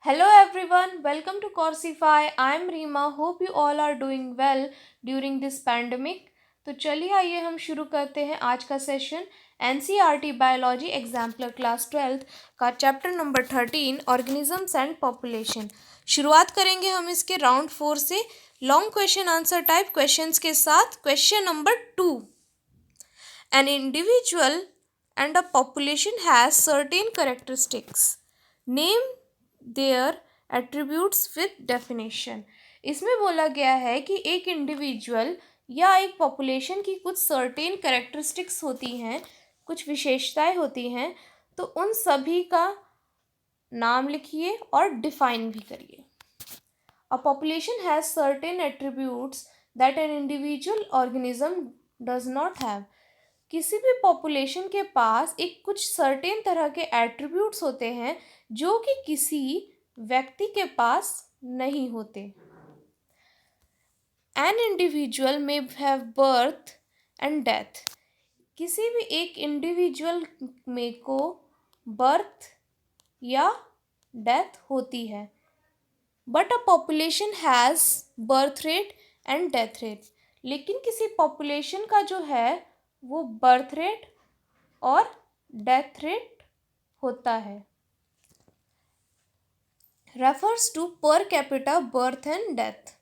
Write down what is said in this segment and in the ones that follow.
Hello everyone, welcome to Corsify. I'm Reema. Hope you all are doing well during this pandemic. तो चलिए आइए हम शुरू करते हैं आज का session NCERT biology exemplar class 12th का chapter number 13 organisms and population. शुरुआत करेंगे हम इसके राउंड 4 से long question answer type questions के साथ। Question number 2, an individual and a population has certain characteristics, name their attributes with definition. इसमें बोला गया है कि एक इंडिविजुअल या एक पॉपुलेशन की कुछ सर्टेन कैरेक्टरिस्टिक्स होती हैं, कुछ विशेषताएं होती हैं, तो उन सभी का नाम लिखिए और डिफाइन भी करिए। अ population has certain attributes that an individual organism does not have. किसी भी पॉपुलेशन के पास एक कुछ सर्टेन तरह के एट्रीब्यूट्स होते हैं जो कि किसी व्यक्ति के पास नहीं होते। An individual may have birth and death. किसी भी एक इंडिविजुअल में को बर्थ या डेथ होती है, but a population has birth rate and death rate. लेकिन किसी पॉपुलेशन का जो है वो बर्थ रेट और डेथ रेट होता है। Refers to per capita birth and death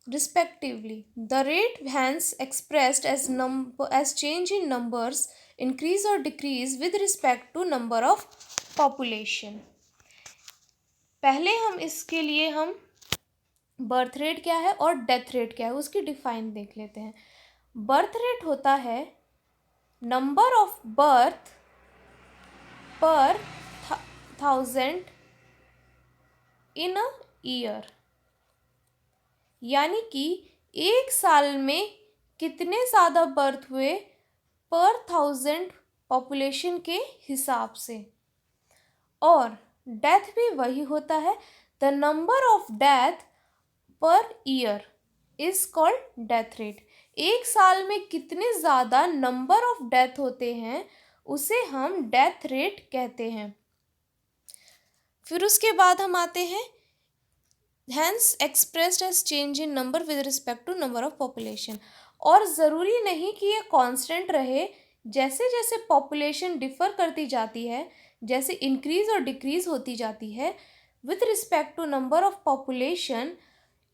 respectively. The rate hence expressed as change in numbers increase or decrease with respect to number of population. पहले हम इसके लिए हम बर्थ रेट क्या है और डेथ रेट क्या है उसकी डिफाइन देख लेते हैं। बर्थ रेट होता है नंबर ऑफ बर्थ पर 1000 इन अ ईयर, यानी कि एक साल में कितने ज़्यादा बर्थ हुए पर 1000 पॉपुलेशन के हिसाब से। और डेथ भी वही होता है, the number of death per year is called death rate. एक साल में कितने ज़्यादा नंबर ऑफ डेथ होते हैं उसे हम डेथ रेट कहते हैं। फिर उसके बाद हम आते हैं hence expressed as change in number with respect to number of population। और ज़रूरी नहीं कि ये कांस्टेंट रहे, जैसे जैसे पॉपुलेशन डिफ़र करती जाती है, जैसे इंक्रीज़ और डिक्रीज़ होती जाती है with respect to number of population,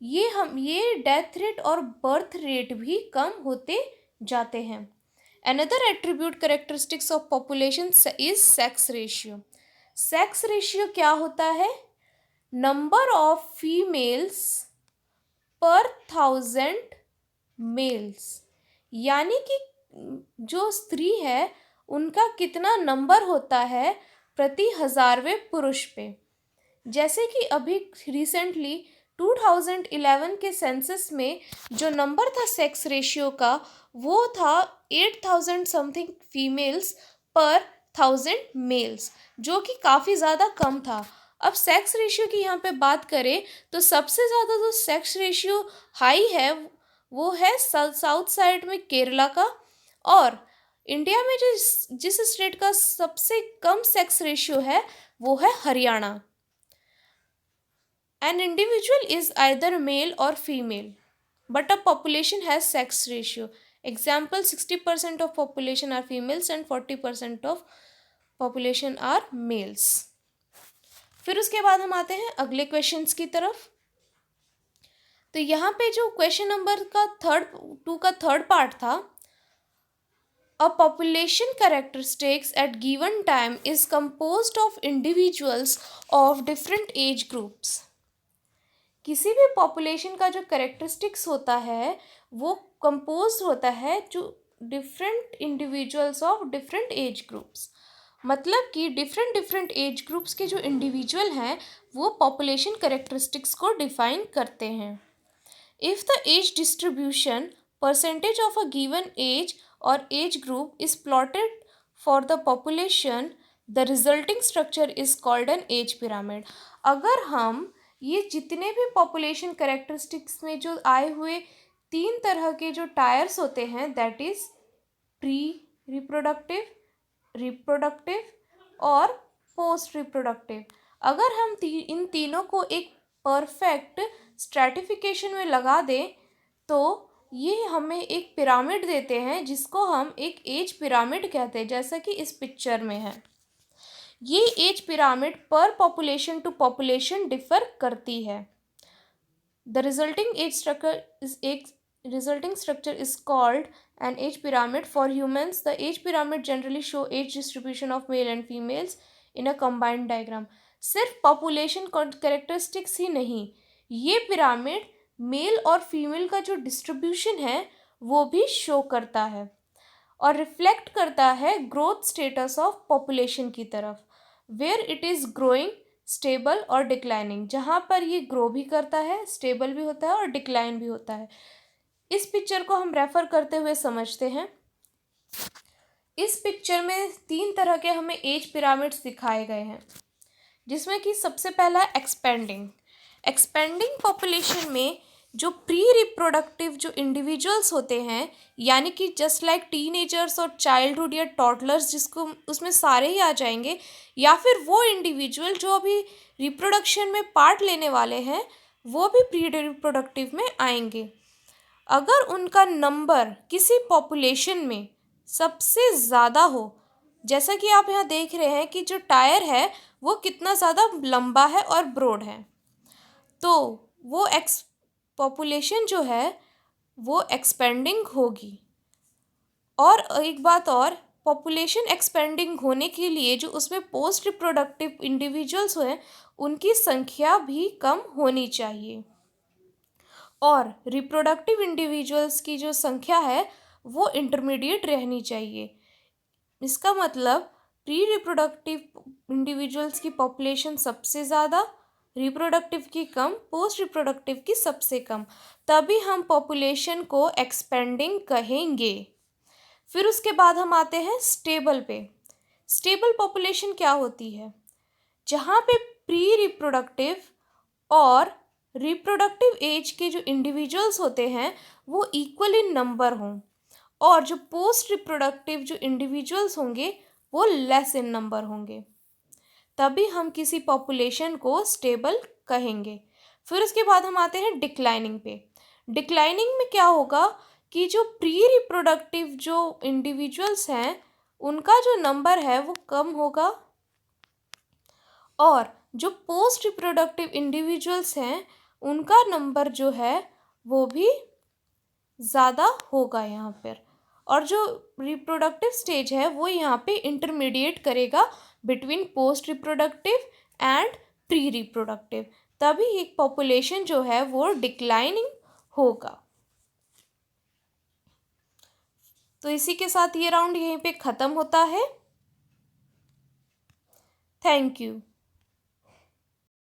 ये डेथ रेट और बर्थ रेट भी कम होते जाते हैं। Another attribute characteristics of population is sex ratio. Sex ratio क्या होता है? नंबर ऑफ फीमेल्स पर 1000 मेल्स, यानी कि जो स्त्री है उनका कितना नंबर होता है प्रति 1000वें पुरुष पे। जैसे कि अभी रिसेंटली 2011 के सेंसस में जो नंबर था सेक्स रेशियो का वो था 8000 समथिंग फीमेल्स पर 1000 मेल्स, जो कि काफ़ी ज़्यादा कम था। अब सेक्स रेशियो की यहाँ पे बात करें तो सबसे ज़्यादा जो सेक्स रेशियो हाई है वो है साउथ साइड में केरला का, और इंडिया में जिस स्टेट का सबसे कम सेक्स रेशियो है वो है Haryana. An individual is either male or female, but a population has sex ratio. Example, 60% of population are females and 40% of population are males. फिर उसके बाद हम आते हैं अगले क्वेश्चंस की तरफ। तो यहाँ पे जो क्वेश्चन नंबर का थर्ड पार्ट था, a population characteristics at given time is composed of individuals of different age groups. किसी भी पॉपुलेशन का जो कैरेक्टरिस्टिक्स होता है वो कंपोज होता है जो different individuals of different age groups, मतलब कि डिफरेंट एज ग्रुप्स के जो इंडिविजुअल हैं वो पॉपुलेशन कैरेक्टरिस्टिक्स को डिफाइन करते हैं। If the age distribution percentage of a given age और age group is plotted for the population, the resulting structure is called an age pyramid. अगर हम ये जितने भी पॉपुलेशन कैरेक्टरिस्टिक्स में जो आए हुए 3 तरह के जो टायर्स होते हैं, that is pre reproductive, reproductive और पोस्ट रिप्रोडक्टिव, अगर हम इन तीनों को एक परफेक्ट स्ट्रैटिफिकेशन में लगा दें तो ये हमें एक पिरामिड देते हैं जिसको हम एक एज पिरामिड कहते हैं, जैसा कि इस पिक्चर में है। ये एज पिरामिड पर पॉपुलेशन टू पॉपुलेशन डिफर करती है। The resulting structure is called an age pyramid. For humans, the age pyramid generally show age distribution of male and females in a combined diagram. सिर्फ population characteristics ही नहीं, ये pyramid mail और female का जो distribution है वो भी show करता है और रिफ्लेक्ट करता है ग्रोथ स्टेटस ऑफ पॉपुलेशन की तरफ, where it is growing, stable और डिक्लाइनिंग, जहाँ पर ये ग्रो भी करता है, स्टेबल भी होता है और डिक्लाइन भी होता है। इस पिक्चर को हम रेफर करते हुए समझते हैं। इस पिक्चर में 3 तरह के हमें एज पिरामिड्स दिखाए गए हैं, जिसमें कि सबसे पहला एक्सपेंडिंग पॉपुलेशन में जो प्री रिप्रोडक्टिव जो इंडिविजुअल्स होते हैं, यानी कि जस्ट लाइक टीनेजर्स और चाइल्डहुड या टॉडलर्स, जिसको उसमें सारे ही आ जाएंगे, या फिर वो इंडिविजुअल जो अभी रिप्रोडक्शन में पार्ट लेने वाले हैं वो भी प्री रिप्रोडक्टिव में आएंगे। अगर उनका नंबर किसी पॉपुलेशन में सबसे ज़्यादा हो, जैसा कि आप यहाँ देख रहे हैं कि जो टायर है वो कितना ज़्यादा लंबा है और ब्रॉड है, तो वो पॉपुलेशन जो है वो एक्सपेंडिंग होगी। और एक बात और, पॉपुलेशन एक्सपेंडिंग होने के लिए जो उसमें पोस्ट रिप्रोडक्टिव इंडिविजुअल्स हैं उनकी संख्या भी कम होनी चाहिए, और रिप्रोडक्टिव इंडिविजुअल्स की जो संख्या है वो इंटरमीडिएट रहनी चाहिए। इसका मतलब प्री रिप्रोडक्टिव इंडिविजुअल्स की पॉपुलेशन सबसे ज़्यादा, रिप्रोडक्टिव की कम, पोस्ट रिप्रोडक्टिव की सबसे कम, तभी हम पॉपुलेशन को एक्सपेंडिंग कहेंगे। फिर उसके बाद हम आते हैं स्टेबल पे। स्टेबल पॉपुलेशन क्या होती है? जहाँ पे प्री रिप्रोडक्टिव और रिप्रोडक्टिव एज के जो इंडिविजुअल्स होते हैं वो इक्वल इन नंबर हों, और जो पोस्ट रिप्रोडक्टिव जो इंडिविजुअल्स होंगे वो लेस इन नंबर होंगे, तभी हम किसी पॉपुलेशन को स्टेबल कहेंगे। फिर उसके बाद हम आते हैं डिक्लाइनिंग पे। डिक्लाइनिंग में क्या होगा कि जो प्री रिप्रोडक्टिव जो इंडिविजुअल्स हैं उनका जो नंबर है वो कम होगा, और जो पोस्ट रिप्रोडक्टिव इंडिविजुअल्स हैं उनका नंबर जो है वो भी ज़्यादा होगा यहाँ पर, और जो रिप्रोडक्टिव स्टेज है वो यहाँ पे इंटरमीडिएट करेगा between post reproductive and pre reproductive, तभी एक पॉपुलेशन जो है वो डिक्लाइनिंग होगा। तो इसी के साथ ये राउंड यहीं पे ख़त्म होता है। Thank you.